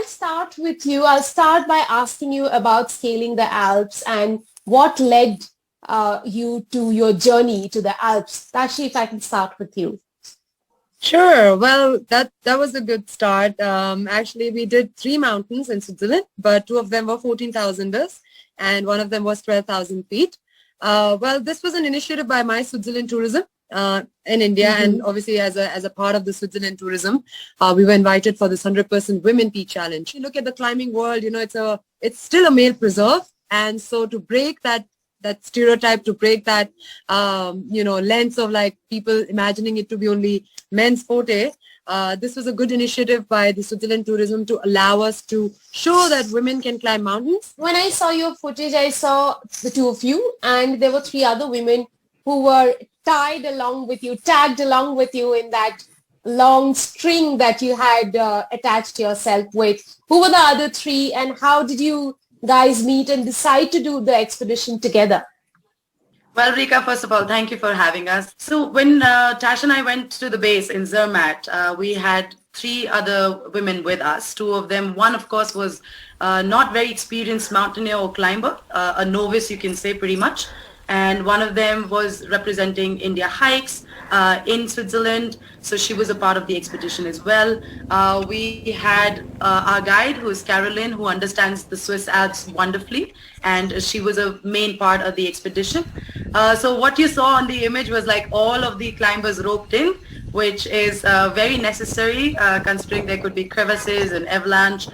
start with you, I'll start by asking you about scaling the Alps and what led you to your journey to the Alps. Tashi, if I can start with you. Sure. Well, that was a good start. Actually, we did three mountains in Switzerland, but two of them were 14,000ers and one of them was 12,000 feet. Well, this was an initiative by My Switzerland Tourism in India, and obviously as a part of the Switzerland tourism, we were invited for this 100% Women Peak Challenge. You look at the climbing world, it's still a male preserve, and so to break that stereotype, to break that lens of like people imagining it to be only men's forte. This was a good initiative by the Switzerland Tourism to allow us to show that women can climb mountains. When I saw your footage, I saw the two of you, and there were three other women who were tagged along with you in that long string that you had attached yourself with. Who were the other three, and how did you guys meet and decide to do the expedition together? Well, Rika, first of all, thank you for having us. So when Tash and I went to the base in Zermatt, we had three other women with us. Two of them, one of course was not very experienced mountaineer or climber, a novice you can say pretty much. And one of them was representing India Hikes in Switzerland. So she was a part of the expedition as well. We had our guide, who is Caroline, who understands the Swiss Alps wonderfully. And she was a main part of the expedition. So what you saw on the image was like all of the climbers roped in, which is very necessary considering there could be crevasses and avalanche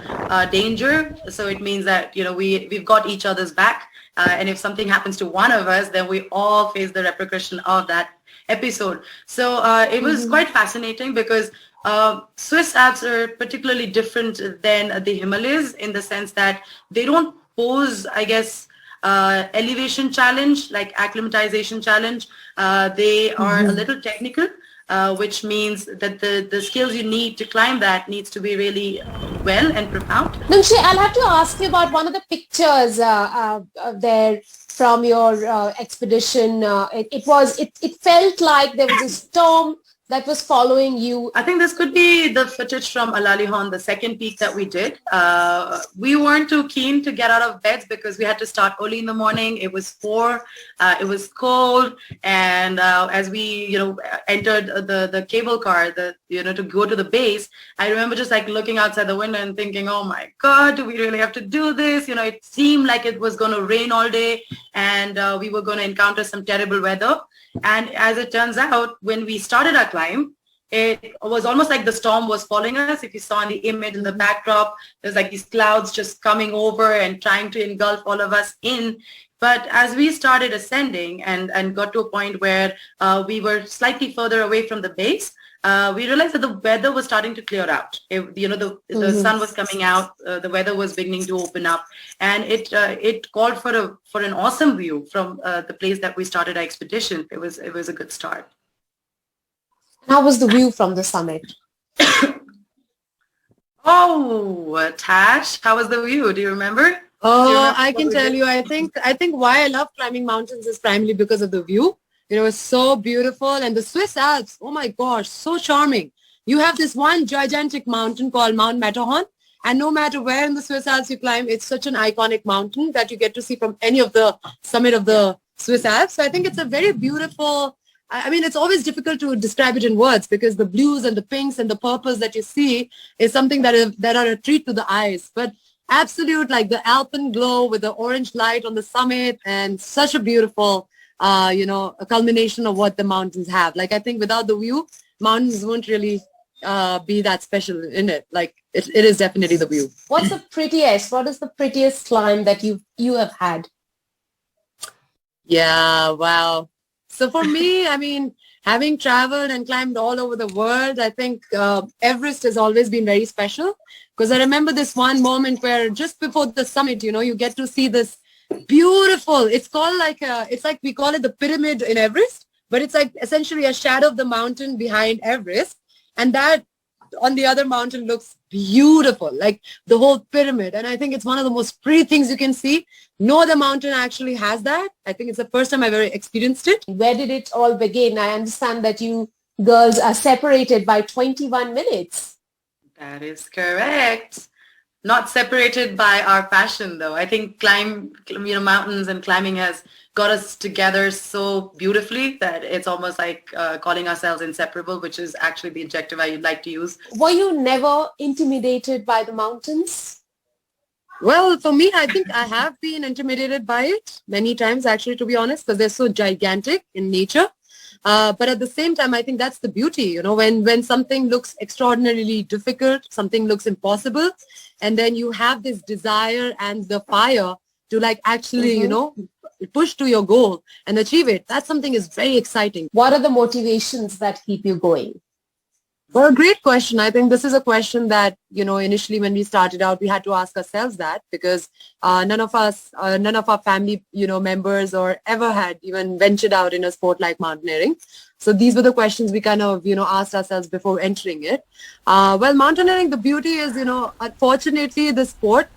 danger. So it means that, we've got each other's back. And if something happens to one of us, then we all face the repercussion of that episode. So it was quite fascinating because Swiss Alps are particularly different than the Himalayas in the sense that they don't pose, I guess, elevation challenge, like acclimatization challenge. They are a little technical. Which means that the skills you need to climb that needs to be really well and profound. Nunshi, I'll have to ask you about one of the pictures there from your expedition. It felt like there was a storm that was following you. I think this could be the footage from Alalihon, the second peak that we did. We weren't too keen to get out of beds because we had to start early in the morning. It was 4. It was cold. And as we, entered the cable car, to go to the base, I remember just like looking outside the window and thinking, oh my God, do we really have to do this? It seemed like it was going to rain all day and we were going to encounter some terrible weather. And as it turns out, when we started our climb, it was almost like the storm was following us. If you saw in the image in the backdrop, there's like these clouds just coming over and trying to engulf all of us in. But as we started ascending and got to a point where we were slightly further away from the base, we realized that the weather was starting to clear out. The sun was coming out, the weather was beginning to open up, and it called for an awesome view from the place that we started our expedition. It was a good start. How was the view from the summit? Oh, Tash, how was the view? Do you remember? Oh, I can tell you. I think why I love climbing mountains is primarily because of the view. It's so beautiful. And the Swiss Alps, oh my gosh, so charming. You have this one gigantic mountain called Mount Matterhorn. And no matter where in the Swiss Alps you climb, it's such an iconic mountain that you get to see from any of the summit of the Swiss Alps. So I think it's a very beautiful, it's always difficult to describe it in words because the blues and the pinks and the purples that you see is something that are a treat to the eyes. But absolute, like the Alpen glow with the orange light on the summit and such a beautiful a culmination of what the mountains have. Like, I think without the view, mountains won't really be that special in it. Like, it is definitely the view. What is the prettiest climb that you have had? Yeah, wow. So for me, having traveled and climbed all over the world, I think Everest has always been very special because I remember this one moment where just before the summit, you get to see this beautiful, it's called like we call it the pyramid in Everest, but it's like essentially a shadow of the mountain behind Everest, and that on the other mountain looks beautiful, like the whole pyramid. And I think it's one of the most pretty things you can see. No other mountain actually has that. I think it's the first time I've ever experienced it. Where did it all begin? I understand that you girls are separated by 21 minutes. That is correct. not separated by our passion, though. I think mountains and climbing has got us together so beautifully that it's almost like calling ourselves inseparable, which is actually the adjective I would like to use. Were you never intimidated by the mountains? Well, for me, I think I have been intimidated by it many times, actually, to be honest, because they're so gigantic in nature. But at the same time, I think that's the beauty, you know, when something looks extraordinarily difficult, something looks impossible, and then you have this desire and the fire to like actually, you know, push to your goal and achieve it. That's something is very exciting. What are the motivations that keep you going? Well, great question. I think this is a question that, you know, initially when we started out, we had to ask ourselves that because none of our family, you know, members or ever had even ventured out in a sport like mountaineering. So these were the questions we kind of, you know, asked ourselves before entering it. Well, mountaineering, the beauty is, you know, unfortunately, the sport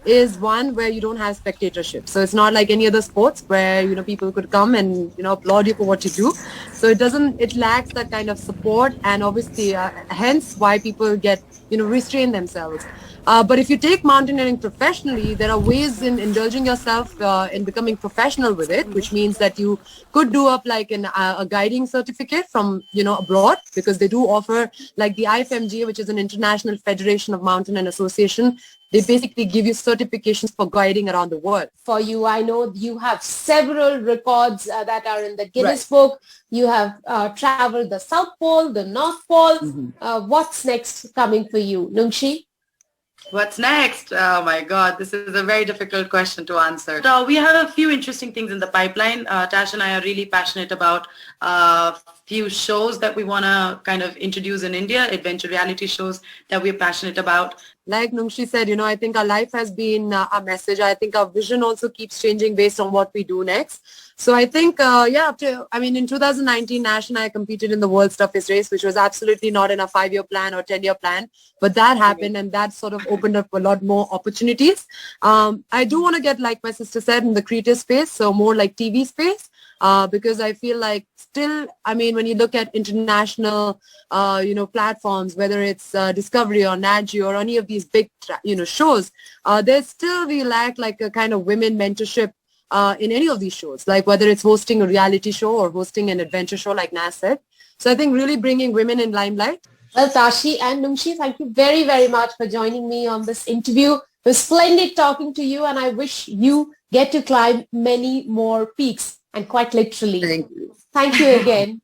is one where you don't have spectatorship. So it's not like any other sports where, you know, people could come and, you know, applaud you for what you do. So it lacks that kind of support, and obviously hence why people get, you know, restrain themselves. But if you take mountaineering professionally, there are ways in indulging yourself in becoming professional with it, which means that you could do up like a guiding certificate from, you know, abroad, because they do offer like the IFMG, which is an International Federation of Mountain and Association. They basically give you certifications for guiding around the world. For you, I know you have several records that are in the Guinness Book. You have traveled the South Pole, the North Pole. What's next coming for you, Nungshi? What's next? Oh my God, this is a very difficult question to answer. So we have a few interesting things in the pipeline. Tash and I are really passionate about a few shows that we want to kind of introduce in India, adventure reality shows that we're passionate about. Like Nungshi said, you know, I think our life has been a message. I think our vision also keeps changing based on what we do next. So I think, in 2019, Nash and I competed in the World's Toughest Race, which was absolutely not in a 5-year plan or 10-year plan. But that happened, and that sort of opened up a lot more opportunities. I do want to get, like my sister said, in the creative space, so more like TV space. Because I feel like still, I mean, when you look at international, platforms, whether it's Discovery or Nat Geo or any of these big, shows, there's still, we lack like a kind of women mentorship in any of these shows, like whether it's hosting a reality show or hosting an adventure show like Nas said. So I think really bringing women in limelight. Well, Tashi and Nungshi, thank you very, very much for joining me on this interview. It was splendid talking to you, and I wish you get to climb many more peaks, and quite literally. Thank you. Thank you again.